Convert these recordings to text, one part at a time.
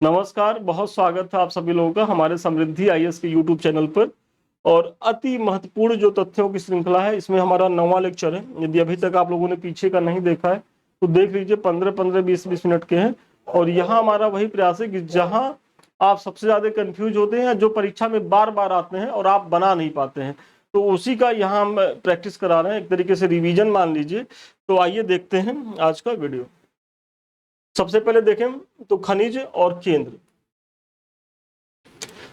नमस्कार, बहुत स्वागत है आप सभी लोगों का हमारे समृद्धि आईएएस के यूट्यूब चैनल पर। और अति महत्वपूर्ण जो तथ्यों की श्रृंखला है, इसमें हमारा 9वां लेक्चर है। यदि अभी तक आप लोगों ने पीछे का नहीं देखा है तो देख लीजिए, 15-15, 20-20 मिनट के हैं। और यहाँ हमारा वही प्रयास है कि जहाँ आप सबसे ज्यादा कंफ्यूज होते हैं, जो परीक्षा में बार बार आते हैं और आप बना नहीं पाते हैं, तो उसी का यहाँ हम प्रैक्टिस करा रहे हैं, एक तरीके से रिवीजन मान लीजिए। तो आइए देखते हैं आज का वीडियो। सबसे पहले देखें तो खनिज और केंद्र।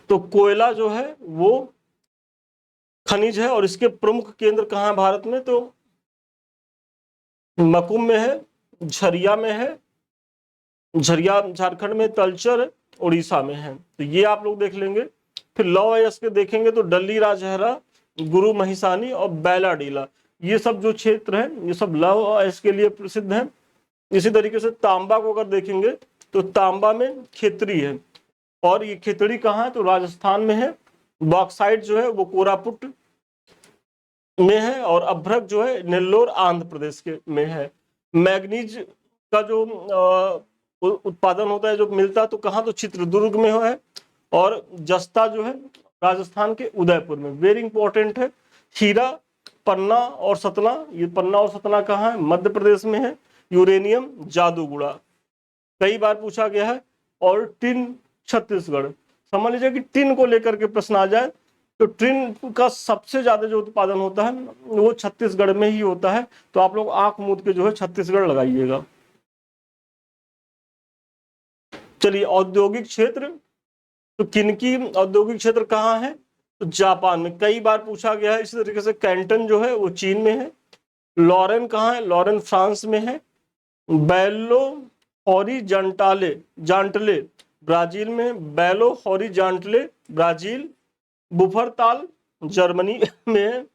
तो कोयला जो है वो खनिज है और इसके प्रमुख केंद्र कहाँ है भारत में? तो मकुम में है, झरिया में है, झरिया झारखंड में, तलचर उड़ीसा में है। तो ये आप लोग देख लेंगे। फिर लौह अयस्क के देखेंगे तो डल्ली राजहरा, गुरु महिसानी और बैलाडीला, ये सब जो क्षेत्र है ये सब लौह अयस्क के लिए प्रसिद्ध है। इसी तरीके से तांबा को अगर देखेंगे तो तांबा में खेतड़ी है, और ये खेतड़ी कहाँ है? तो राजस्थान में है। बॉक्साइट जो है वो कोरापुट में है, और अभ्रक जो है नेल्लोर आंध्र प्रदेश के में है। मैग्नीज का जो उत्पादन होता है, जो मिलता है, तो कहाँ? तो चित्रदुर्ग में है। और जस्ता जो है राजस्थान के उदयपुर में। वेरी इंपॉर्टेंट है। हीरा पन्ना और सतना, ये पन्ना और सतना कहाँ है? मध्य प्रदेश में है। यूरेनियम जादूगुड़ा, कई बार पूछा गया है। और टिन छत्तीसगढ़। समझ लीजिए कि टिन को लेकर के प्रश्न आ जाए तो टिन का सबसे ज्यादा जो उत्पादन होता है वो छत्तीसगढ़ में ही होता है। तो आप लोग आंख मूंद के जो है छत्तीसगढ़ लगाइएगा। चलिए, औद्योगिक क्षेत्र। तो किनकी औद्योगिक क्षेत्र कहाँ है? तो जापान में, कई बार पूछा गया है। इसी तरीके से कैंटन जो है वो चीन में है। लॉरेन कहाँ है? लॉरेन फ्रांस में है। बेलो हॉरिजॉन्टाले जांटले ब्राजील में। बेलो हॉरिजॉन्टले ब्राजील। बुफरताल जर्मनी में है।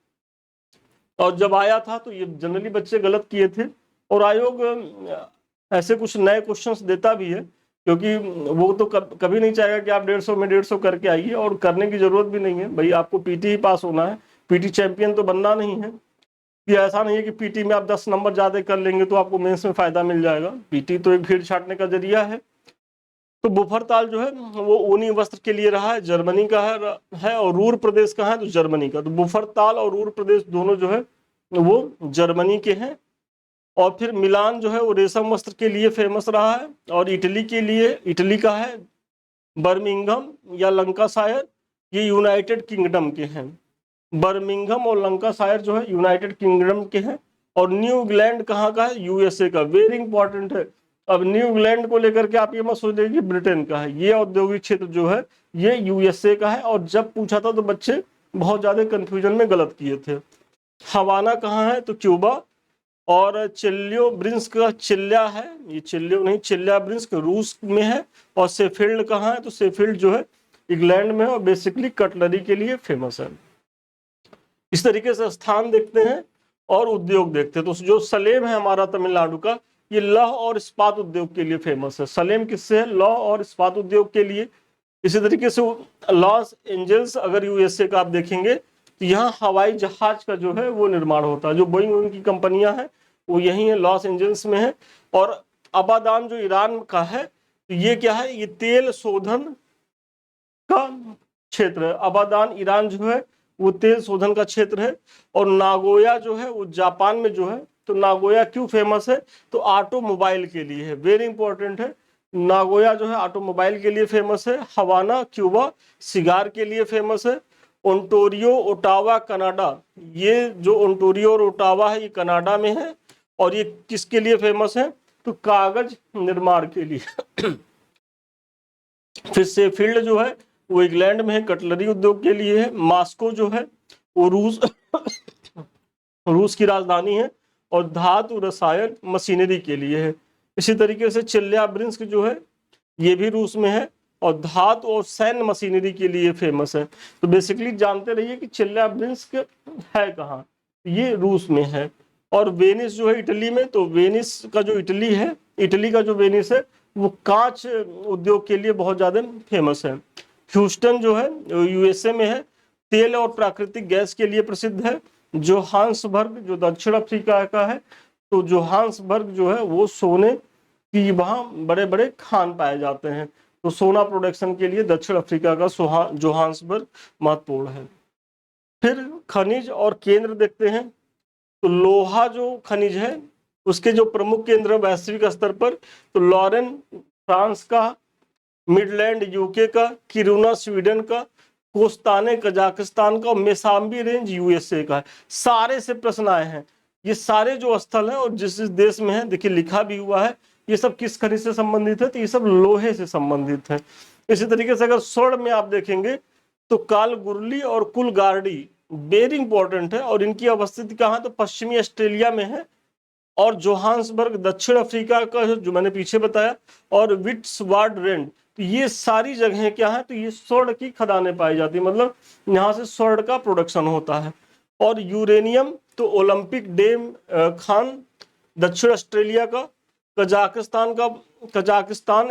और जब आया था तो ये जनरली बच्चे गलत किए थे, और आयोग ऐसे कुछ नए क्वेश्चंस देता भी है, क्योंकि वो तो कभी नहीं चाहेगा कि आप 150 में 150 करके आइए, और करने की जरूरत भी नहीं है भाई। आपको पीटी ही पास होना है, पीटी चैंपियन तो बनना नहीं है। ये ऐसा नहीं है कि पीटी में आप 10 नंबर ज्यादा कर लेंगे तो आपको मेंस में फायदा मिल जाएगा। पीटी तो एक भीड़ छाटने का जरिया है। तो बुफरताल जो है वो ऊनी वस्त्र के लिए रहा है, जर्मनी का है। और रूर प्रदेश का है तो जर्मनी का। तो बुफरताल और रूर प्रदेश दोनों जो है वो जर्मनी के हैं। और फिर मिलान जो है वो रेशम वस्त्र के लिए फेमस रहा है। और इटली के लिए, इटली का है बर्मिंघम या लंकाशायर, ये यूनाइटेड किंगडम के हैं। बर्मिंघम और लंकाशायर जो है यूनाइटेड किंगडम के हैं। और न्यू इंग्लैंड कहाँ का है? यूएसए का। वेरी इंपॉर्टेंट है। अब न्यू इंग्लैंड को लेकर के आप ये मत सोच कि ब्रिटेन का है। ये औद्योगिक क्षेत्र जो है ये यूएसए का है। और जब पूछा था तो बच्चे बहुत ज्यादा कंफ्यूजन में गलत किए थे। हवाना कहाँ है? तो क्यूबा। और चिल्योब्रिंस्क का चिल्या है, ये चिल्यो नहीं, चिल्याब्रिंस्क रूस में है। और सेफील्ड कहाँ है? तो सेफील्ड जो है इंग्लैंड में है, और बेसिकली कटलरी के लिए फेमस है। इस तरीके से स्थान देखते हैं और उद्योग देखते हैं। तो जो सलेम है हमारा तमिलनाडु का, ये लौह और इस्पात उद्योग के लिए फेमस है। सलेम किससे है? लौह और इस्पात उद्योग के लिए। इसी तरीके से लॉस एंजल्स अगर यूएसए का आप देखेंगे तो यहाँ हवाई जहाज का जो है वो निर्माण होता है। जो बोइंग उनकी कंपनियां हैं वो यही है, लॉस एंजल्स में है। और अबादान जो ईरान का है, तो ये क्या है? ये तेल शोधन का क्षेत्र है। अबादान ईरान जो है वो तेल शोधन का क्षेत्र है। और नागोया जो है वो जापान में जो है। तो नागोया क्यों फेमस है? तो ऑटोमोबाइल के लिए है। वेरी इंपॉर्टेंट है। नागोया जो है ऑटोमोबाइल के लिए फेमस है। हवाना क्यूबा सिगार के लिए फेमस है। ओंटारियो ओटावा कनाडा, ये जो ओंटारियो और ओटावा है ये कनाडा में है। और ये किसके लिए फेमस है? तो कागज निर्माण के लिए। फिर शेफील्ड जो है वो इंग्लैंड में है, कटलरी उद्योग के लिए है। मॉस्को जो है वो रूस की राजधानी है, और धातु रसायन मशीनरी के लिए है। इसी तरीके से चिल्याब्रिंस्क जो है ये भी रूस में है, और धातु और सैन्य मशीनरी के लिए फेमस है। तो बेसिकली जानते रहिए कि चिल्याब्रिंस्क है कहाँ? ये रूस में है। और वेनिस जो है इटली में। तो वेनिस का जो इटली है, इटली का जो वेनिस है वो कांच उद्योग के लिए बहुत ज्यादा फेमस है। ह्यूस्टन जो है यूएसए में है, तेल और प्राकृतिक गैस के लिए प्रसिद्ध है। जोहान्सबर्ग जो दक्षिण अफ्रीका का है, तो जोहान्सबर्ग जो है वो सोने कि वहाँ बड़े बड़े खान पाए जाते हैं। तो सोना प्रोडक्शन के लिए दक्षिण अफ्रीका का जोहान्सबर्ग महत्वपूर्ण है। फिर खनिज और केंद्र देखते हैं, तो लोहा जो खनिज है उसके जो प्रमुख केंद्र है वैश्विक स्तर पर, तो लॉरेन फ्रांस का, मिडलैंड यूके का, किरुना स्वीडन का, कोस्ताने कजाकिस्तान का और मेसाम्बी रेंज यूएसए का है। सारे से प्रश्न आए हैं। ये सारे जो स्थल है और जिस देश में है, देखिए लिखा भी हुआ है, ये सब किस खनिज से संबंधित है, तो ये सब लोहे से संबंधित है। इसी तरीके से अगर स्वर्ण में आप देखेंगे तो कालगुरली और कुलगार्डी वेरी इंपॉर्टेंट है, और इनकी अवस्थिति कहाँ, तो पश्चिमी ऑस्ट्रेलिया में है, और जोहान्सबर्ग दक्षिण अफ्रीका का जो मैंने पीछे बताया, और विट्सवार्डरेंड, तो ये सारी जगहें क्या है, तो ये स्वर्ण की खदानें पाई जाती है, मतलब यहाँ से स्वर्ण का प्रोडक्शन होता है। और यूरेनियम तो ओलंपिक डेम खान दक्षिण ऑस्ट्रेलिया का, कजाकिस्तान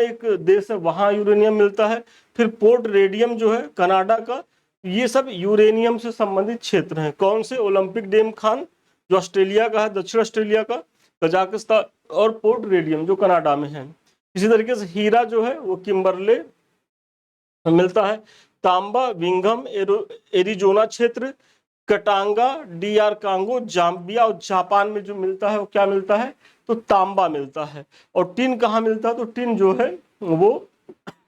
एक देश है, वहां यूरेनियम मिलता है। फिर पोर्ट रेडियम जो है कनाडा का, ये सब यूरेनियम से संबंधित क्षेत्र हैं। कौन से, ओलंपिक डेम खान जो ऑस्ट्रेलिया का है, दक्षिण ऑस्ट्रेलिया का, कजाकिस्तान, और पोर्ट रेडियम जो कनाडा में है। इसी तरीके से हीरा जो है वो किम्बरले मिलता है। तांबा विंघम एरिजोना क्षेत्र, कटांगा डीआर कांगो जाम्बिया और जापान में जो मिलता है वो क्या मिलता है, तो तांबा मिलता है। और टिन कहाँ मिलता है, तो टिन जो है वो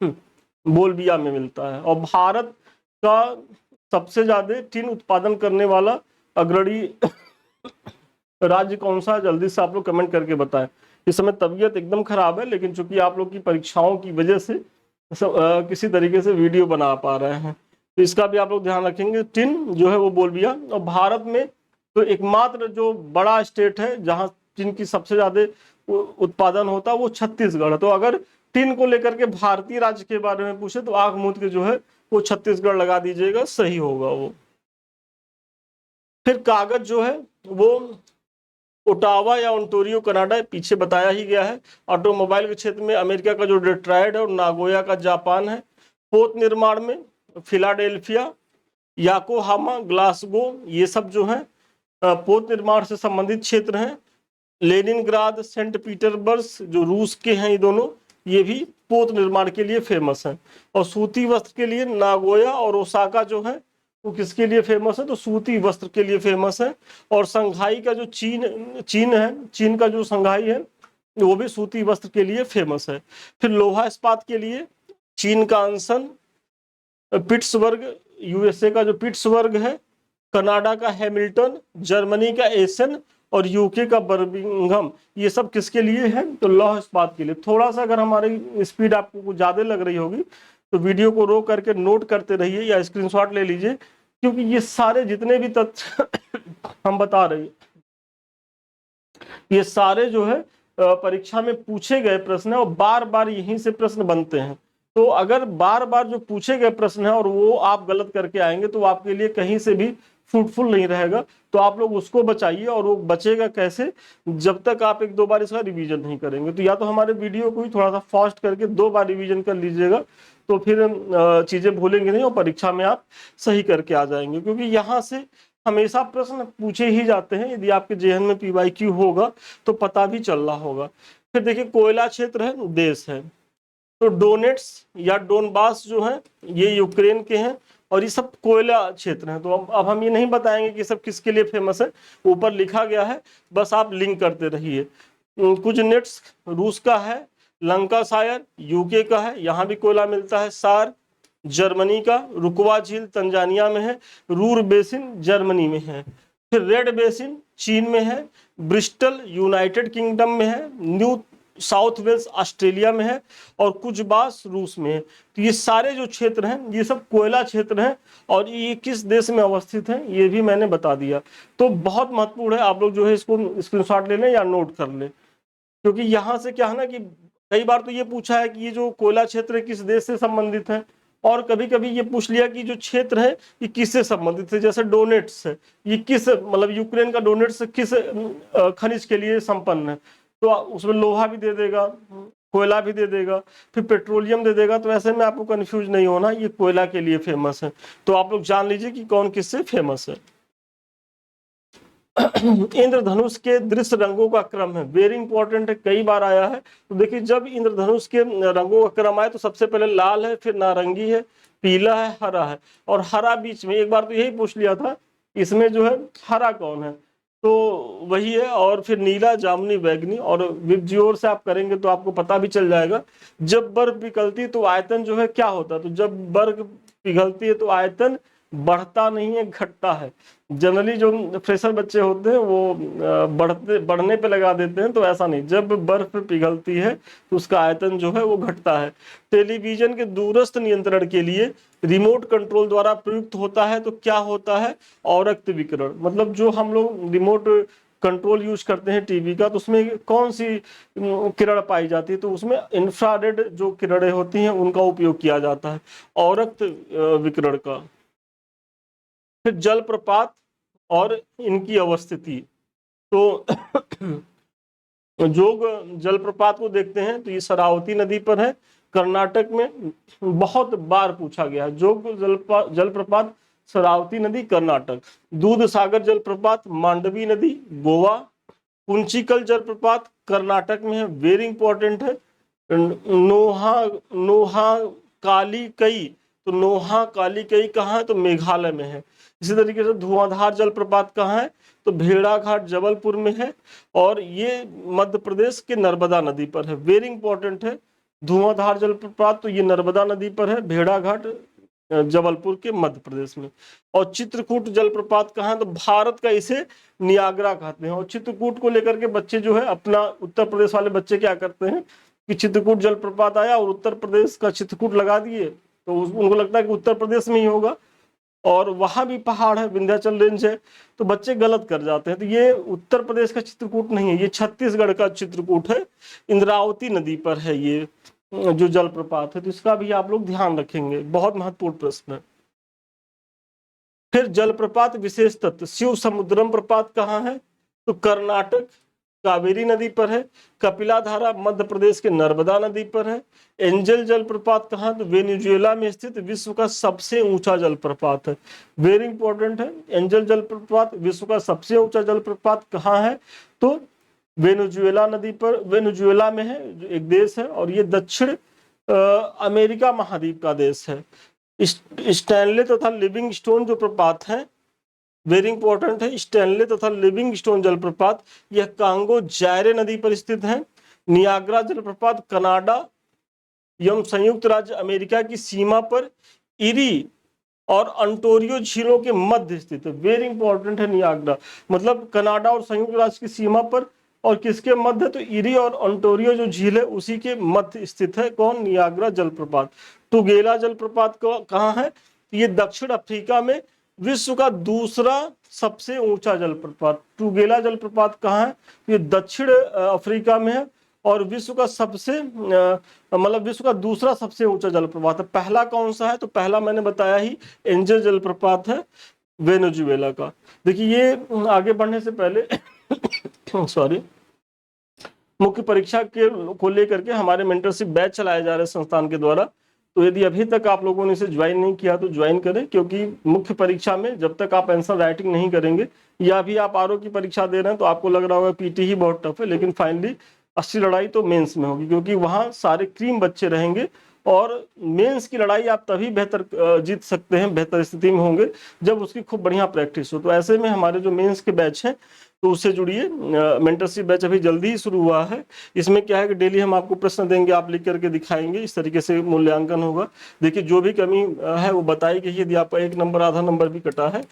बोल्विया में मिलता है। और भारत का सबसे ज्यादा टिन उत्पादन करने वाला अग्रणी राज्य कौन सा है, जल्दी से आप लोग कमेंट करके बताएं। इस समय तबीयत एकदम खराब है, लेकिन चूंकि आप लोग की परीक्षाओं की वजह से किसी तरीके से वीडियो बना पा रहे हैं, तो इसका भी आप लोग ध्यान रखेंगे। टिन जो है वो बोल्विया। और भारत में तो एकमात्र जो बड़ा स्टेट है जहां टिन की सबसे ज्यादा उत्पादन होता है वो छत्तीसगढ़ है। तो अगर टिन को लेकर के भारतीय राज्य के बारे में पूछे तो आंख मूंद के जो है वो छत्तीसगढ़ लगा दीजिएगा, सही होगा वो। फिर कागज जो है वो ओटावा या ओंटारियो कनाडा, पीछे बताया ही गया है। ऑटोमोबाइल के क्षेत्र में अमेरिका का जो डेट्रॉयट है और नागोया का जापान है। पोत निर्माण में फिलाडेल्फिया, याकोहामा, ग्लासगो, ये सब जो है पोत निर्माण से संबंधित क्षेत्र हैं। लेनिनग्राद, सेंट पीटरबर्ग जो रूस के हैं, ये दोनों ये भी पोत निर्माण के लिए फेमस हैं। और सूती वस्त्र के लिए नागोया और ओसाका जो है वो किसके लिए फेमस है, तो सूती वस्त्र के लिए फेमस है। और संघाई का जो चीन है, चीन का जो संघाई है वो भी सूती वस्त्र के लिए फेमस है। फिर लोहा इस्पात के लिए चीन का अंसन, पिट्सबर्ग यूएसए का जो पिट्सबर्ग है, कनाडा का हैमिल्टन, जर्मनी का एसन और यूके का बर्मिंघम, ये सब किसके लिए है, तो लौह इस्पात के लिए। थोड़ा सा अगर हमारी स्पीड आपको कुछ ज्यादा लग रही होगी तो वीडियो को रोक करके नोट करते रहिए या स्क्रीनशॉट ले लीजिए, क्योंकि ये सारे जितने भी तथ्य हम बता रहे हैं ये सारे जो है परीक्षा में पूछे गए प्रश्न है और बार बार यहीं से प्रश्न बनते हैं। तो अगर बार बार जो पूछे गए प्रश्न है और वो आप गलत करके आएंगे तो आपके लिए कहीं से भी फ्रूटफुल नहीं रहेगा। तो आप लोग उसको बचाइए, और वो बचेगा कैसे, जब तक आप एक दो बार इसका रिवीजन नहीं करेंगे। तो या तो हमारे वीडियो को ही थोड़ा सा फास्ट करके 2 बार रिवीजन कर लीजिएगा, तो फिर चीजें भूलेंगे नहीं और परीक्षा में आप सही करके आ जाएंगे। क्योंकि यहाँ से हमेशा प्रश्न पूछे ही जाते हैं, यदि आपके जेएन में पीवाईक्यू होगा तो पता भी चल रहा होगा। फिर देखिए कोयला क्षेत्र है, देश है, तो डोनेट्स या डोनबास जो है ये यूक्रेन के हैं और ये सब कोयला क्षेत्र हैं। तो अब हम ये नहीं बताएंगे कि सब किसके लिए फेमस है, ऊपर लिखा गया है, बस आप लिंक करते रहिए। कुछ नेट्स रूस का है, लंकाशायर यूके का है, यहाँ भी कोयला मिलता है। सार जर्मनी का, रुकवा झील तंजानिया में है, रूर बेसिन जर्मनी में है। फिर रेड बेसिन चीन में है, ब्रिस्टल यूनाइटेड किंगडम में है, न्यू साउथ वेल्स ऑस्ट्रेलिया में है और कुजबास रूस में है। तो ये सारे जो क्षेत्र हैं ये सब कोयला क्षेत्र हैं और ये किस देश में अवस्थित है ये भी मैंने बता दिया। तो बहुत महत्वपूर्ण है, आप लोग जो है इसको स्क्रीनशॉट ले लें या नोट कर लें, क्योंकि यहाँ से क्या है ना कि कई बार तो ये पूछा है कि ये जो कोयला क्षेत्र किस देश से संबंधित है, और कभी कभी ये पूछ लिया कि जो क्षेत्र है ये किससे संबंधित है। जैसे डोनेट्स है, ये किस मतलब यूक्रेन का डोनेट्स किस खनिज के लिए संपन्न है, तो उसमें लोहा भी दे देगा, कोयला भी दे देगा, फिर पेट्रोलियम दे देगा। तो ऐसे में आपको कंफ्यूज नहीं होना, ये कोयला के लिए फेमस है। तो आप लोग जान लीजिए कि कौन किससे फेमस है। इंद्रधनुष के दृश्य रंगों का क्रम है, वेरी इंपॉर्टेंट है, कई बार आया है। तो देखिए जब इंद्रधनुष के रंगों का क्रम आए तो सबसे पहले लाल है, फिर नारंगी है, पीला है, हरा है, और हरा बीच में। एक बार तो यही पूछ लिया था इसमें जो है हरा कौन है, तो वही है। और फिर नीला, जामुनी, बैगनी, और विबजियोर से आप करेंगे तो आपको पता भी चल जाएगा। जब बर्फ पिघलती है तो आयतन जो है क्या होता है, तो जब बर्फ पिघलती है तो आयतन बढ़ता नहीं है, घटता है। जनरली जो फ्रेशर बच्चे होते हैं वो बढ़ने पे लगा देते हैं, तो ऐसा नहीं, जब बर्फ पिघलती है तो उसका आयतन जो है वो घटता है। टेलीविजन के दूरस्थ नियंत्रण के लिए रिमोट कंट्रोल द्वारा प्रयुक्त होता है, तो क्या होता है, औरक्त विकिरण। मतलब जो हम लोग रिमोट कंट्रोल यूज करते हैं टीवी का, तो उसमें कौन सी किरण पाई जाती है, तो उसमें इंफ्रारेड जो किरणें होती हैं उनका उपयोग किया जाता है, औरक्त विकिरण का। फिर जलप्रपात और इनकी अवस्थिति, तो जोग जलप्रपात को देखते हैं तो ये शरावती नदी पर है, कर्नाटक में। बहुत बार पूछा गया है, जोग जलप्रपात शरावती नदी, कर्नाटक। दूध सागर जलप्रपात मांडवी नदी, गोवा। कुंचिकल जलप्रपात कर्नाटक में है, वेरी इंपॉर्टेंट है। नोहा नोहा काली कई, तो नोहा काली कई कहाँ है, तो मेघालय में है। इसी तरीके से धुआंधार जलप्रपात कहाँ है, तो भेड़ाघाट जबलपुर में है, और ये मध्य प्रदेश के नर्मदा नदी पर है, वेरी इंपॉर्टेंट है। धुआंधार जलप्रपात तो ये नर्मदा नदी पर है, भेड़ाघाट जबलपुर के मध्य प्रदेश में। और चित्रकूट जलप्रपात कहाँ है, तो भारत का इसे नियाग्रा कहते हैं। और चित्रकूट को लेकर के बच्चे जो है अपना, उत्तर प्रदेश वाले बच्चे क्या करते हैं कि चित्रकूट जलप्रपात आया और उत्तर प्रदेश का चित्रकूट लगा दिए, तो उनको लगता है कि उत्तर प्रदेश में ही होगा, और वहां भी पहाड़ है, विंध्याचल रेंज है, तो बच्चे गलत कर जाते हैं। तो ये उत्तर प्रदेश का चित्रकूट नहीं है, ये छत्तीसगढ़ का चित्रकूट है, इंद्रावती नदी पर है ये जो जलप्रपात है, तो इसका भी आप लोग ध्यान रखेंगे, बहुत महत्वपूर्ण प्रश्न है। फिर जलप्रपात विशेष तत्व, शिव समुद्रम प्रपात कहाँ है, तो कर्नाटक कावेरी नदी पर है। कपिला धारा मध्य प्रदेश के नर्मदा नदी पर है। एंजल जलप्रपात कहाँ, तो वेनेजुएला में स्थित विश्व का सबसे ऊंचा जलप्रपात है, वेरी इंपॉर्टेंट है। एंजल जलप्रपात विश्व का सबसे ऊंचा जलप्रपात कहाँ है, तो वेनेजुएला नदी पर, वेनेजुएला में है, जो एक देश है, और ये दक्षिण अमेरिका महाद्वीप का देश है। स्टैनले तथा लिविंग स्टोन जो प्रपात है, वेरी इंपॉर्टेंट है। स्टैनले तथा लिविंग स्टोन जलप्रपात यह कांगो जायरे नदी पर स्थित है। नियाग्रा जलप्रपात कनाडा एवं संयुक्त राज्य अमेरिका की सीमा पर इरी और अंटोरियो झीलों के मध्य स्थित है, वेरी इंपॉर्टेंट है नियाग्रा। मतलब कनाडा और संयुक्त राज्य की सीमा पर, और किसके मध्य, तो इरी और अंटोरियो जो झील है उसी के मध्य स्थित है, कौन, नियाग्रा जलप्रपात। टुगेला जलप्रपात कहाँ है, ये दक्षिण अफ्रीका में विश्व का दूसरा सबसे ऊंचा जलप्रपात। टुगेला जलप्रपात कहाँ है, ये दक्षिण अफ्रीका में है, और विश्व का सबसे मतलब विश्व का दूसरा सबसे ऊंचा जलप्रपात है। पहला कौन सा है, तो पहला मैंने बताया ही एंजल जलप्रपात है, वेनेजुएला का। देखिए ये आगे बढ़ने से पहले सॉरी, मुख्य परीक्षा के को लेकर के हमारे मेंटरशिप बैच चलाए जा रहे हैं संस्थान के द्वारा, तो यदि अभी तक आप लोगों ने इसे ज्वाइन नहीं किया तो ज्वाइन करें, क्योंकि मुख्य परीक्षा में जब तक आप आंसर राइटिंग नहीं करेंगे, या भी आप आरओ की परीक्षा दे रहे हैं तो आपको लग रहा होगा पीटी ही बहुत टफ है, लेकिन फाइनली असली लड़ाई तो मेंस में होगी, क्योंकि वहाँ सारे क्रीम बच्चे रहेंगे, और मेंस की लड़ाई आप तभी बेहतर जीत सकते हैं, बेहतर स्थिति में होंगे जब उसकी खूब बढ़िया प्रैक्टिस हो। तो ऐसे में हमारे जो मेंस के बैच हैं तो उससे जुड़िए। मेंटरशिप बैच अभी जल्दी ही शुरू हुआ है। इसमें क्या है कि डेली हम आपको प्रश्न देंगे, आप लिख करके दिखाएंगे, इस तरीके से मूल्यांकन होगा। देखिए जो भी कमी है वो बताई गई है। यदि आपका 1 नंबर आधा नंबर भी कटा है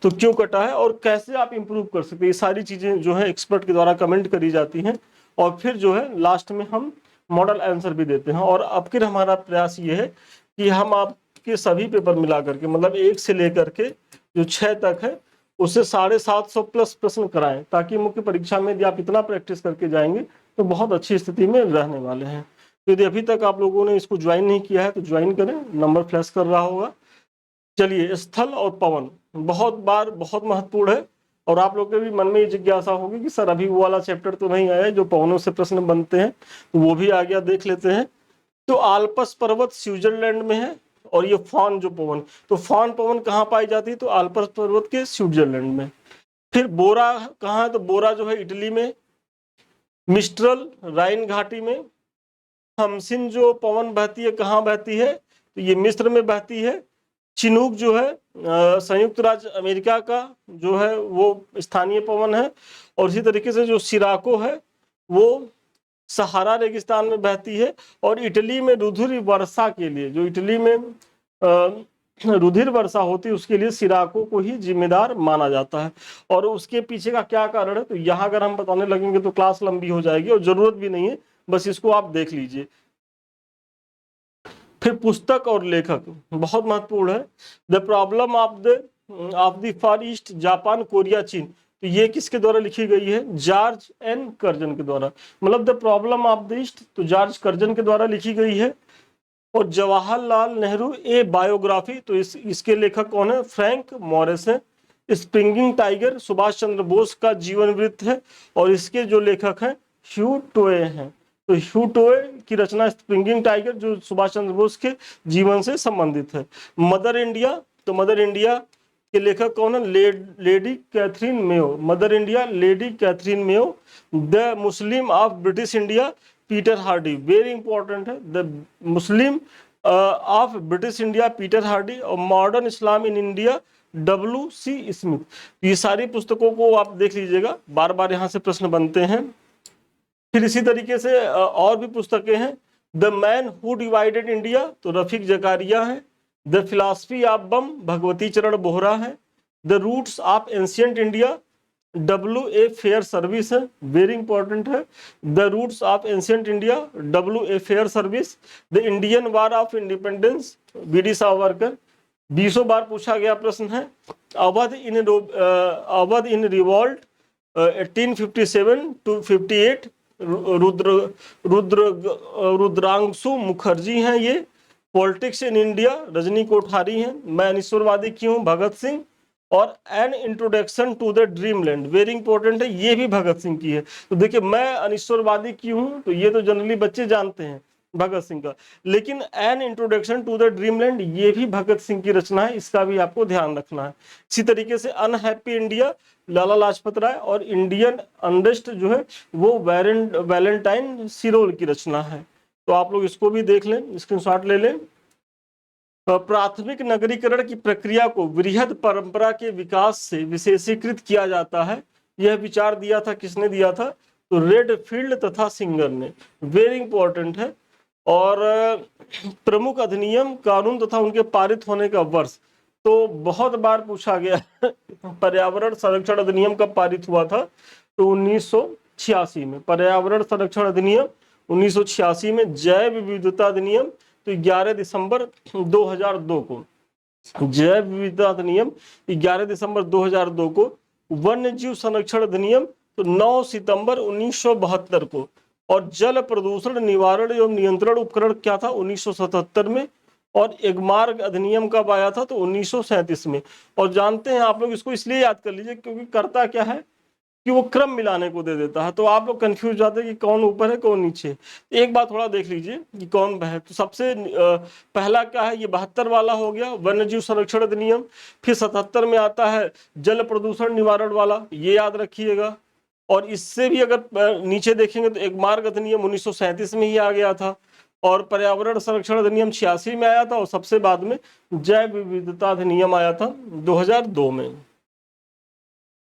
तो क्यों कटा है और कैसे आप इंप्रूव कर सकते हैं, ये सारी चीजें जो है एक्सपर्ट के द्वारा कमेंट करी जाती हैं, और फिर जो है लास्ट में हम मॉडल आंसर भी देते हैं। और अब फिर हमारा प्रयास ये है कि हम आपके सभी पेपर मिला करके, मतलब 1 से लेकर के जो 6 तक है उससे 750 प्लस प्रश्न कराएं, ताकि मुख्य परीक्षा में यदि आप इतना प्रैक्टिस करके जाएंगे तो बहुत अच्छी स्थिति में रहने वाले हैं। तो यदि अभी तक आप लोगों ने इसको ज्वाइन नहीं किया है तो ज्वाइन करें, नंबर फ्लैश कर रहा होगा। चलिए, स्थल और पवन बहुत बार बहुत महत्वपूर्ण है, और आप लोग के भी मन में ये जिज्ञासा होगी कि सर अभी वो वाला चैप्टर तो नहीं आया जो पवनों से प्रश्न बनते हैं, तो वो भी आ गया, देख लेते हैं। तो आल्पस पर्वत स्विट्जरलैंड में है, और ये फान जो पवन, तो फान पवन कहाँ पाई जाती है, तो आल्पस पर्वत के स्विट्जरलैंड में। फिर बोरा कहाँ है, तो बोरा जो है इटली में, मिस्ट्रल राइन घाटी में, हमसिन जो पवन बहती है कहाँ बहती है, तो ये मिस्र में बहती है। चिनूक जो है संयुक्त राज्य अमेरिका का जो है वो स्थानीय पवन है। और इसी तरीके से जो सिराको है वो सहारा रेगिस्तान में बहती है। और इटली में रुधिर वर्षा के लिए, जो इटली में रुधिर वर्षा होती है उसके लिए सिराको को ही जिम्मेदार माना जाता है। और उसके पीछे का क्या कारण है, तो यहाँ अगर हम बताने लगेंगे तो क्लास लंबी हो जाएगी और जरूरत भी नहीं है, बस इसको आप देख लीजिए। फिर पुस्तक और लेखक बहुत महत्वपूर्ण है। The problem of the far east, Japan, Korea, चीन, तो ये किसके द्वारा लिखी गई है, जॉर्ज एन कर्जन के द्वारा। मतलब the problem of the east तो जॉर्ज कर्जन के द्वारा लिखी गई है। और जवाहरलाल नेहरू ए बायोग्राफी, तो इसके लेखक कौन है, फ्रैंक मॉरिस है। स्प्रिंगिंग टाइगर सुभाष चंद्र बोस का जीवन वृत्त है और इसके जो लेखक हैं ह्यू टोए हैं। तो ह्यू टोए की रचना स्प्रिंगिंग टाइगर जो सुभाष चंद्र बोस के जीवन से संबंधित है। मदर इंडिया, तो मदर इंडिया के लेखक कौन है, lady Catherine Mayo. Mother India lady Catherine Mayo. The Muslim of British India, Peter Hardy, very important है। The Muslim of British India, Peter Hardy. और modern Islam in India, W.C. Smith. ये सारी पुस्तकों को आप देख लीजिएगा, बार बार यहाँ से प्रश्न बनते हैं। फिर इसी तरीके से और भी पुस्तकें हैं। The man who divided India, तो रफीक जकारिया है। The philosophy of bomb, Bhagwati Charan Bohra है। The roots of ancient India, W.A. Fairservis है, वेरी इंपॉर्टेंट है। The roots of ancient India, W.A. Fairservis. The Indian war of independence, B.D. Savarkar, 20 बार पूछा गया प्रश्न है। Awadh in revolt 1857 to 58, Rudrangshu Mukherjee हैं ये। Politics in India, Rajni Kothari हैं। मैं अनिश्वरवादी क्यों, भगत सिंह। और an introduction to the dreamland, very important है, ये भी भगत सिंह की है। तो देखिए मैं अनिश्वरवादी क्यों हूं, तो ये तो जनरली बच्चे जानते हैं भगत सिंह का, लेकिन an introduction to the dreamland ये भी भगत सिंह की रचना है, इसका भी आपको ध्यान रखना है। इसी तरीके से अनहैप्पी इंडिया, लाला लाजपत राय। और इंडियन अनरेस्ट जो है वो वैलेंटाइन सिरोल की रचना है। तो आप लोग इसको भी देख लें, स्क्रीनशॉट ले लें। प्राथमिक नगरीकरण की प्रक्रिया को वृहद परंपरा के विकास से विशेषीकृत किया जाता है। यह विचार दिया था, किसने दिया था, तो रेडफील्ड तथा सिंगर ने, वेरी इंपॉर्टेंट है। और प्रमुख अधिनियम कानून तथा उनके पारित होने का वर्ष, तो बहुत बार पूछा गया पर्यावरण संरक्षण अधिनियम कब पारित हुआ था, तो 1986 में। पर्यावरण संरक्षण अधिनियम 1986 में। जैव विविधता अधिनियम तो 11 दिसंबर 2002 को, जैव विविधता अधिनियम 11 दिसंबर 2002 को। वन्य जीव संरक्षण अधिनियम तो 9 सितंबर 1972 को। और जल प्रदूषण निवारण एवं नियंत्रण उपकरण क्या था, 1977 में। और एगमार्ग अधिनियम कब आया था, तो 1937 में। और जानते हैं आप लोग, इसको इसलिए याद कर लीजिए क्योंकि करता क्या है कि वो क्रम मिलाने को दे देता है, तो आप लोग कंफ्यूज जाते हैं कि कौन ऊपर है कौन नीचे। एक बार थोड़ा देख लीजिए कि कौन है। तो सबसे पहला क्या है, ये 72 वाला हो गया, वन्य जीव संरक्षण अधिनियम। फिर 77 में आता है जल प्रदूषण निवारण वाला, ये याद रखिएगा। और इससे भी अगर नीचे देखेंगे तो एगमार्ग अधिनियम 1937 में ही आ गया था। और पर्यावरण संरक्षण अधिनियम 86 में आया था। और सबसे बाद में जैव विविधता अधिनियम आया था 2002 में।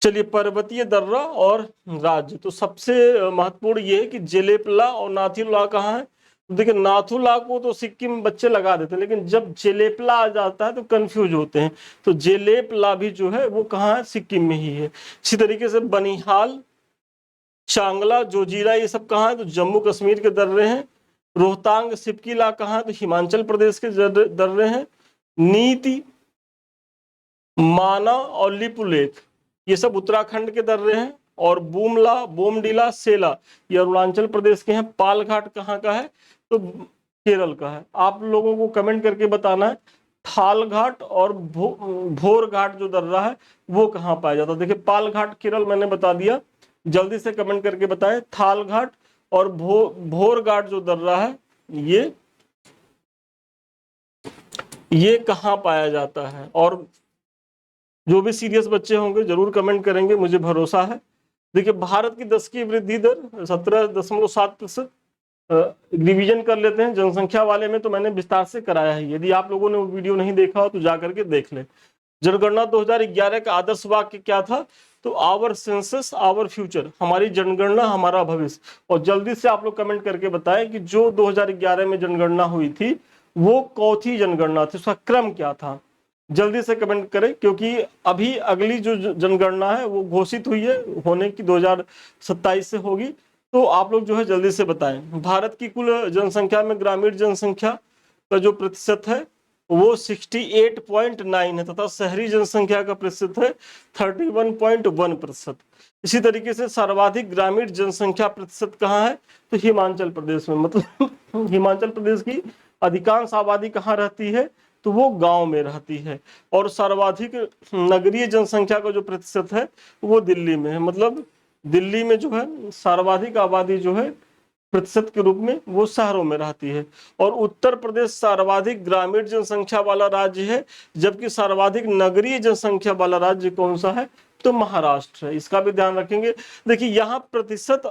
चलिए, पर्वतीय दर्रा और राज्य, तो सबसे महत्वपूर्ण ये है कि जेलेपला और नाथुला कहाँ है। तो देखिए नाथुला को तो सिक्किम बच्चे लगा देते हैं, लेकिन जब जेलेपला आ जाता है तो कंफ्यूज होते हैं। तो जेलेपला भी जो है वो कहाँ है, सिक्किम में ही है। इसी तरीके से बनिहाल, चांगला, जोजीला, ये सब कहाँ है, तो जम्मू कश्मीर के दर्रे हैं। रोहतांग, सिपकीला कहाँ है, तो हिमाचल प्रदेश के दर्रे हैं। नीति, माना और लिपुलेख ये सब उत्तराखंड के दर्रे हैं। और बूमला, बोमडीला, सेला ये अरुणाचल प्रदेश के हैं। पालघाट कहाँ का है, तो केरल का है। आप लोगों को कमेंट करके बताना है थालघाट और भोरघाट जो दर्रा है वो कहाँ पाया जाता है। देखिए पालघाट केरल मैंने बता दिया, जल्दी से कमेंट करके बताएं थालघाट और भोरघाट जो दर्रा है ये कहाँ पाया जाता है। और जो भी सीरियस बच्चे होंगे जरूर कमेंट करेंगे, मुझे भरोसा है। देखिए भारत की 10 की वृद्धि दर 17.7%। रिवीजन कर लेते हैं जनसंख्या वाले में, तो मैंने विस्तार से कराया है, यदि आप लोगों ने वो वीडियो नहीं देखा हो तो जा करके देख लें। जनगणना 2011 का आदर्श वाक्य क्या था? तो आवर सेंसस आवर फ्यूचर, हमारी जनगणना हमारा भविष्य। और जल्दी से आप लोग कमेंट करके बताएं कि जो 2011 में जनगणना हुई थी वो कौन सी जनगणना थी, उसका क्रम क्या था। जल्दी से कमेंट करें, क्योंकि अभी अगली जो जनगणना है वो घोषित हुई है होने की, 2027 से होगी। तो आप लोग जो है जल्दी से बताएं। भारत की कुल जनसंख्या में ग्रामीण जनसंख्या का जो प्रतिशत है वो 68.9 है तथा शहरी जनसंख्या का प्रतिशत है 31.1%। इसी तरीके से सर्वाधिक ग्रामीण जनसंख्या प्रतिशत कहाँ है? तो हिमाचल प्रदेश में। मतलब हिमाचल प्रदेश की अधिकांश आबादी कहाँ रहती है? तो वो गांव में रहती है। और सर्वाधिक नगरीय जनसंख्या का जो प्रतिशत है वो दिल्ली में है। मतलब दिल्ली में जो है सर्वाधिक आबादी जो है प्रतिशत के रूप में वो शहरों में रहती है। और उत्तर प्रदेश सर्वाधिक ग्रामीण जनसंख्या वाला राज्य है, जबकि सर्वाधिक नगरीय जनसंख्या वाला राज्य कौन सा है? तो महाराष्ट्र है। इसका भी ध्यान रखेंगे। देखिए यहाँ प्रतिशत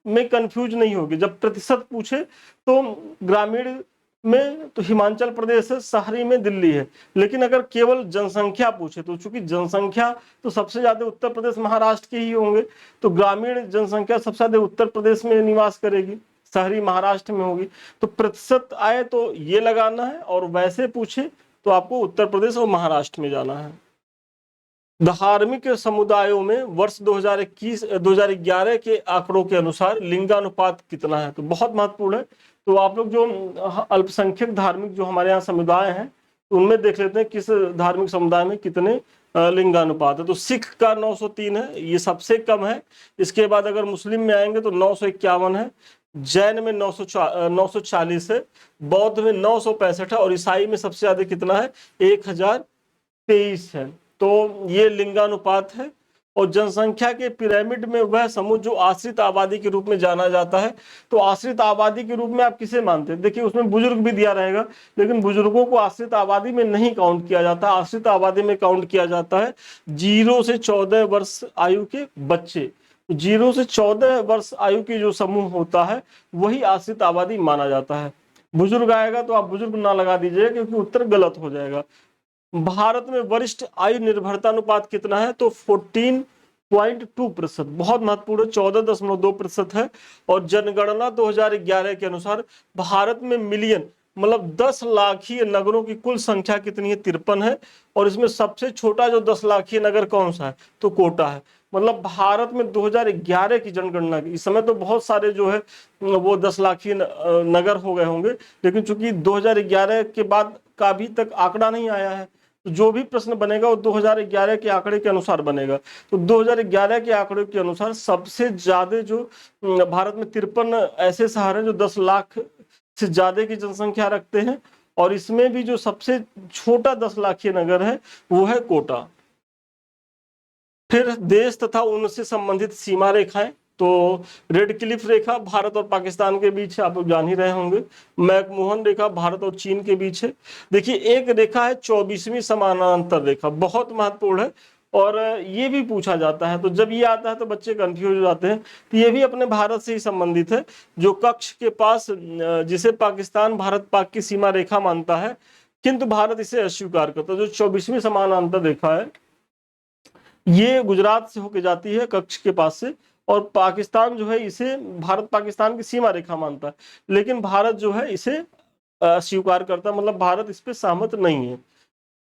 में कंफ्यूज नहीं होगी, जब प्रतिशत पूछे तो ग्रामीण में तो हिमाचल प्रदेश है, शहरी में दिल्ली है। लेकिन अगर केवल जनसंख्या पूछे तो चूंकि जनसंख्या तो सबसे ज्यादा उत्तर प्रदेश महाराष्ट्र के ही होंगे, तो ग्रामीण जनसंख्या सबसे ज्यादा उत्तर प्रदेश में निवास करेगी, शहरी महाराष्ट्र में होगी। तो प्रतिशत आए तो ये लगाना है, और वैसे पूछे तो आपको उत्तर प्रदेश और महाराष्ट्र में जाना है। धार्मिक समुदायों में वर्ष 2011 के आंकड़ों के अनुसार लिंगानुपात कितना है? तो बहुत महत्वपूर्ण है। तो आप लोग जो अल्पसंख्यक धार्मिक जो हमारे यहाँ समुदाय हैं उनमें देख लेते हैं किस धार्मिक समुदाय में कितने लिंगानुपात है। तो सिख का 903 है, ये सबसे कम है। इसके बाद अगर मुस्लिम में आएंगे तो 951 है, जैन में 940 है, बौद्ध में 965 है, और ईसाई में सबसे ज्यादा कितना है? 1023 है। तो ये लिंगानुपात है। और जनसंख्या के पिरामिड में वह समूह जो आश्रित आबादी के रूप में जाना जाता है। तो आश्रित आबादी के रूप में आप किसे मानते हैं? देखिए उसमें बुजुर्ग भी दिया रहेगा, लेकिन बुजुर्गों को आश्रित आबादी में नहीं काउंट किया जाता। आश्रित आबादी में काउंट किया जाता है 0 से 14 वर्ष आयु के बच्चे। 0 से 14 वर्ष आयु के जो समूह होता है वही आश्रित आबादी माना जाता है। बुजुर्ग आएगा तो आप बुजुर्ग ना लगा दीजिएगा, क्योंकि उत्तर गलत हो जाएगा। भारत में वरिष्ठ आयु निर्भरता अनुपात कितना है? तो 14.2%, बहुत महत्वपूर्ण, 14.2% है। और जनगणना 2011 के अनुसार भारत में मिलियन मतलब 10 लाखीय नगरों की कुल संख्या कितनी है? 53 है। और इसमें सबसे छोटा जो 10 लाखीय नगर कौन सा है? तो कोटा है। मतलब भारत में 2011 की जनगणना की, इस समय तो बहुत सारे जो है वो 10 लाखीय नगर हो गए होंगे, लेकिन चूंकि 2011 के बाद का अभी तक आंकड़ा नहीं आया है, तो जो भी प्रश्न बनेगा वो 2011 के आंकड़े के अनुसार बनेगा। तो 2011 के आंकड़े के अनुसार सबसे ज्यादा जो भारत में 53 ऐसे शहर हैं जो 10 लाख से ज्यादा की जनसंख्या रखते हैं, और इसमें भी जो सबसे छोटा 10 लाखीय नगर है वो है कोटा। फिर देश तथा उनसे संबंधित सीमा रेखाएं, तो रेड क्लिफ रेखा भारत और पाकिस्तान के बीच है, आप लोग जान ही रहे होंगे। मैकमोहन रेखा भारत और चीन के बीच है। देखिए एक रेखा है 24वीं समानांतर रेखा, बहुत महत्वपूर्ण है, और ये भी पूछा जाता है। तो जब ये आता है तो बच्चे कंफ्यूज हो जाते हैं। तो ये भी अपने भारत से ही संबंधित है, जो कक्ष के पास, जिसे पाकिस्तान भारत पाक की सीमा रेखा मानता है, किंतु भारत इसे अस्वीकार करता है। जो 24वीं समानांतर रेखा है ये गुजरात से होके जाती है कच्छ के पास से, और पाकिस्तान जो है इसे भारत पाकिस्तान की सीमा रेखा मानता है, लेकिन भारत जो है इसे स्वीकार करता है, मतलब भारत इस पे सहमत नहीं है।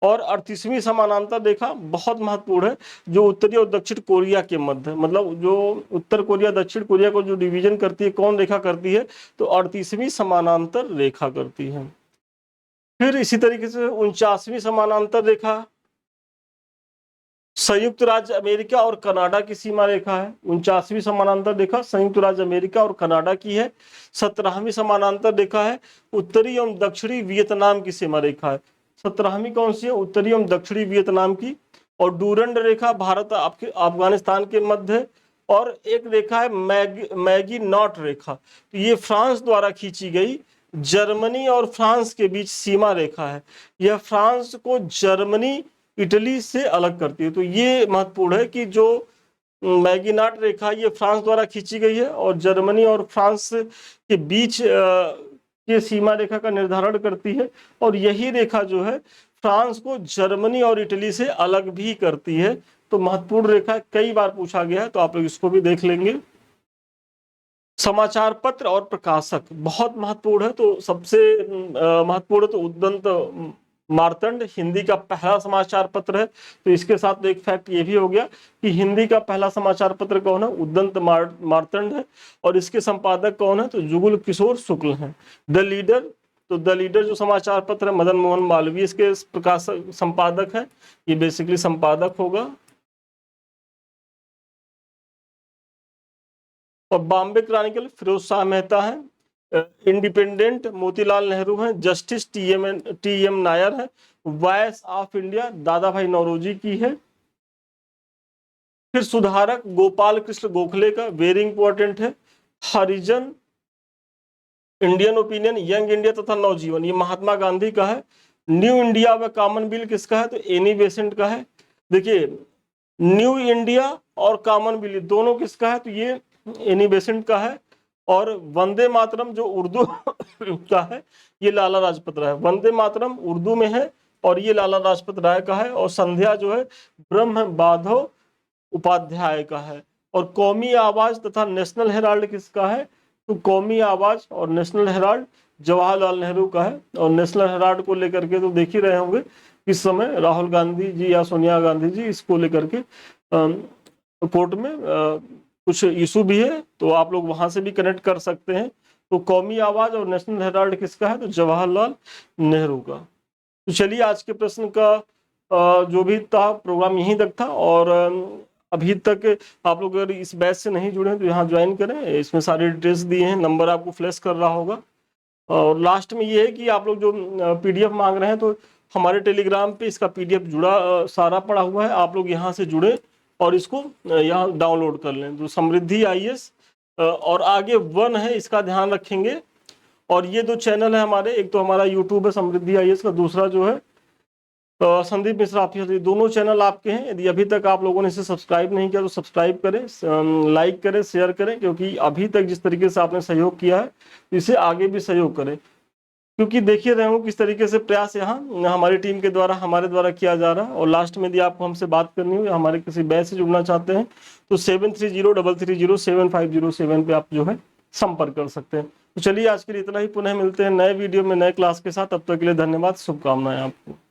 और 38वीं समानांतर रेखा बहुत महत्वपूर्ण है, जो उत्तरी और दक्षिण कोरिया के मध्य, मतलब जो उत्तर कोरिया दक्षिण कोरिया को जो डिवीजन करती है, कौन रेखा करती है? तो 38वीं समानांतर रेखा करती है। फिर इसी तरीके से 49वीं समानांतर रेखा संयुक्त राज्य अमेरिका और कनाडा की सीमा रेखा है। 49वीं समानांतर रेखा संयुक्त राज्य अमेरिका और कनाडा की है। 17वीं समानांतर रेखा है उत्तरी एवं दक्षिणी वियतनाम की सीमा रेखा है। 17वीं कौन सी है? उत्तरी एवं दक्षिणी वियतनाम की। और डूरंड रेखा भारत आपके अफगानिस्तान के मध्य। और एक रेखा है मैगी नॉट रेखा, तो ये फ्रांस द्वारा खींची गई जर्मनी और फ्रांस के बीच सीमा रेखा है। यह फ्रांस को जर्मनी इटली से अलग करती है। तो ये महत्वपूर्ण है कि जो मैगिनाट रेखा ये फ्रांस द्वारा खींची गई है और जर्मनी और फ्रांस के बीच के सीमा रेखा का निर्धारण करती है, और यही रेखा जो है फ्रांस को जर्मनी और इटली से अलग भी करती है। तो महत्वपूर्ण रेखा कई बार पूछा गया है, तो आप लोग इसको भी देख लेंगे। समाचार पत्र और प्रकाशक बहुत महत्वपूर्ण है। तो सबसे महत्वपूर्ण तो उद्दंत मार्तंड हिंदी का पहला समाचार पत्र है। तो इसके साथ एक फैक्ट ये भी हो गया कि हिंदी का पहला समाचार पत्र कौन है, उद्दंत मार्तंड है। और इसके संपादक कौन है, तो जुगल किशोर शुक्ल हैं। द लीडर, तो द लीडर जो समाचार पत्र है मदन मोहन मालवीय इसके प्रकाशक संपादक है, ये बेसिकली संपादक होगा। और बॉम्बे क्रॉनिकल फिरोज शाह मेहता है। इंडिपेंडेंट मोतीलाल नेहरू हैं। जस्टिस टी एम नायर है। वॉइस ऑफ इंडिया दादा भाई नौरोजी की है। फिर सुधारक गोपाल कृष्ण गोखले का, वेरी इंपॉर्टेंट है। हरिजन, इंडियन ओपिनियन, यंग इंडिया तथा नवजीवन, ये महात्मा गांधी का है। न्यू इंडिया व कॉमनवेल्थ किसका है, तो एनी बेसेंट का है। देखिए न्यू इंडिया और कॉमनवेल्थ दोनों किसका है, तो ये एनी बेसेंट का है। और वंदे मातरम जो उर्दू का है ये लाला लाजपत राय, वंदे मातरम उर्दू में है और ये लाला लाजपत राय का है। और संध्या जो है ब्रह्म बाधव उपाध्याय का है। और कौमी आवाज तथा नेशनल हेराल्ड किसका है, तो कौमी आवाज और नेशनल हेराल्ड जवाहरलाल नेहरू का है। और नेशनल हेराल्ड को लेकर के तो देख ही रहे होंगे इस समय राहुल गांधी जी या सोनिया गांधी जी इसको लेकर के कोर्ट में कुछ इशू भी है, तो आप लोग वहां से भी कनेक्ट कर सकते हैं। तो कौमी आवाज और नेशनल हेराल्ड किसका है, तो जवाहरलाल नेहरू का। तो चलिए आज के प्रश्न का जो भी था प्रोग्राम यहीं तक था। और अभी तक आप लोग अगर इस बैच से नहीं जुड़े हैं तो यहाँ ज्वाइन करें, इसमें सारे डिटेल्स दिए हैं, नंबर आपको फ्लैश कर रहा होगा। और लास्ट में ये है कि आप लोग जो पीडीएफ मांग रहे हैं तो हमारे टेलीग्राम पे इसका पीडीएफ जुड़ा सारा पड़ा हुआ है, आप लोग यहाँ से जुड़े और इसको यहाँ डाउनलोड कर लें। तो समृद्धि आईएएस और आगे 1 है, इसका ध्यान रखेंगे। और ये 2 चैनल है हमारे, एक तो हमारा यूट्यूब है समृद्धि आईएएस का, दूसरा जो है संदीप मिश्रा ऑफिशियल। दोनों चैनल आपके हैं। यदि अभी तक आप लोगों ने इसे सब्सक्राइब नहीं किया तो सब्सक्राइब करें, लाइक करें, शेयर करें, क्योंकि अभी तक जिस तरीके से आपने सहयोग किया है इसे आगे भी सहयोग करें। क्योंकि देखिए रहे हूँ किस तरीके से प्रयास यहाँ हमारी टीम के द्वारा हमारे द्वारा किया जा रहा है। और लास्ट में यदि आपको हमसे बात करनी हो या हमारे किसी बैच से जुड़ना चाहते हैं तो 7303307507 पे आप जो है संपर्क कर सकते हैं। तो चलिए आज के लिए इतना ही, पुनः मिलते हैं नए वीडियो में नए क्लास के साथ। तब तक के लिए धन्यवाद, शुभकामनाएं आपको।